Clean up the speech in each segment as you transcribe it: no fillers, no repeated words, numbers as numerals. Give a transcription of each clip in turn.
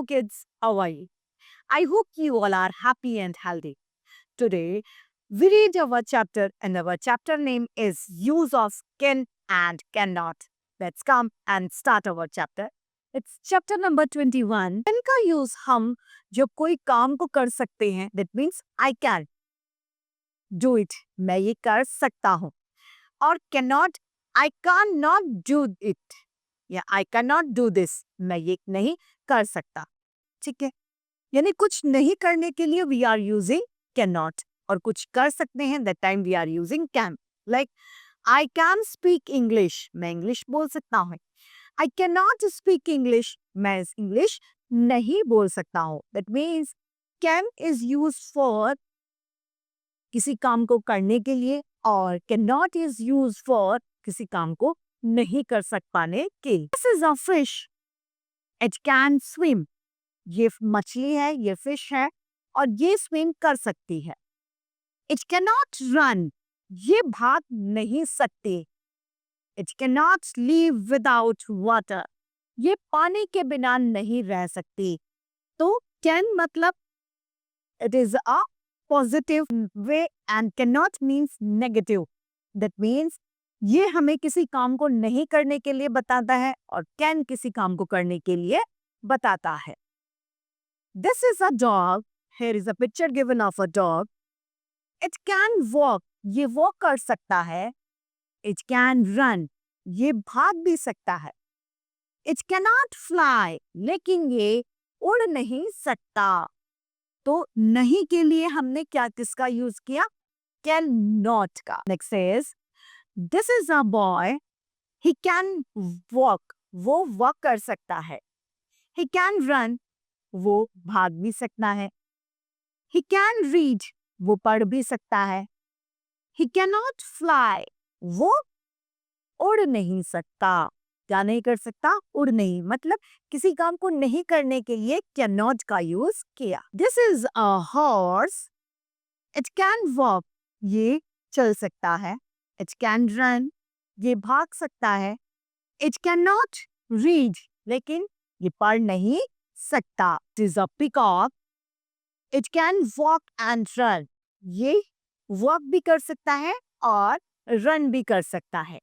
kids, how are you? I hope you all are happy and healthy. Today, we read our chapter, and our chapter name is Use of Can and Cannot. Let's come and start our chapter. It's chapter number 21. Can का use हम जब कोई काम को कर सकते हैं, that means I can do it, मैं ये कर सकता हूँ. और cannot, I cannot do it. या I cannot do this, मैं ये नहीं कर सकता. ठीक है, यानी कुछ नहीं करने के लिए we are using cannot और कुछ कर सकते हैं that time we are using can. Like I can speak English, मैं English बोल सकता हूँ. I cannot speak English, मैं English नहीं बोल सकता हूँ. That means can is used for किसी काम को करने के लिए और cannot is used for किसी काम को नहीं कर सक पाने के लिए. This is a fish. It can swim. ये मछली है, ये फिश है और ये स्विम कर सकती है. It cannot run. ये भाग नहीं सकती. It cannot live without water. ये पानी के बिना नहीं रह सकती. तो can मतलब it is a positive way and cannot means negative. That means ये हमें किसी काम को नहीं करने के लिए बताता है और can किसी काम को करने के लिए बताता है. This is a dog. Here is a picture given of a dog. It can walk. ये walk कर सकता है. It can run. ये भाग भी सकता है. It cannot fly. लेकिन ये उड़ नहीं सकता. तो नहीं के लिए हमने क्या किसका यूज किया? Cannot का. Next is this is a boy. He can walk. वो walk कर सकता है. He can run. वो भाग भी सकता है. He can read. वो पढ़ भी सकता है. He cannot fly. वो उड़ नहीं सकता. क्या नहीं कर सकता? उड़ नहीं. मतलब किसी काम को नहीं करने के लिए cannot का यूज किया. This is a horse. It can walk. ये चल सकता है. It can run. ये भाग सकता है. It cannot read. लेकिन ये पढ़ नहीं सकता. It is a peacock. It can walk and run. ये walk भी कर सकता है और run भी कर सकता है.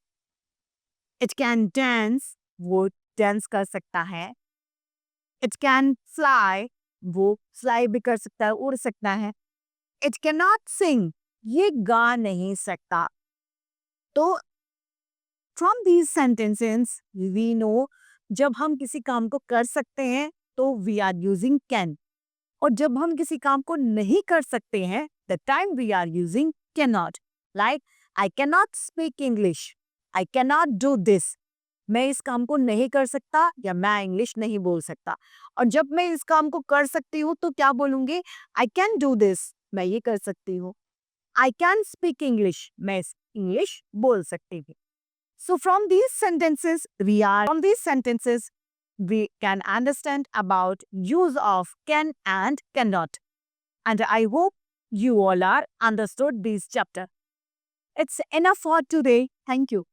It can dance. वो dance कर सकता है. It can fly. वो fly भी कर सकता है, उड़ सकता है. It cannot sing. ये गा नहीं सकता. तो from these sentences we know जब हम किसी काम को कर सकते हैं तो we are using can. और जब हम किसी काम को नहीं कर सकते हैं the time we are using cannot. Like I cannot speak English. I cannot do this. मैं इस काम को नहीं कर सकता या मैं इंग्लिश नहीं बोल सकता. और जब मैं इस काम को कर सकती हूँ तो क्या बोलूँगी? I can do this. मैं ये कर सकती हूँ. I can speak English. मैं इंग्लिश बोल सकती हूँ. So from these sentences we can understand about use of can and cannot. And I hope you all are understood this chapter. It's enough for today. Thank you.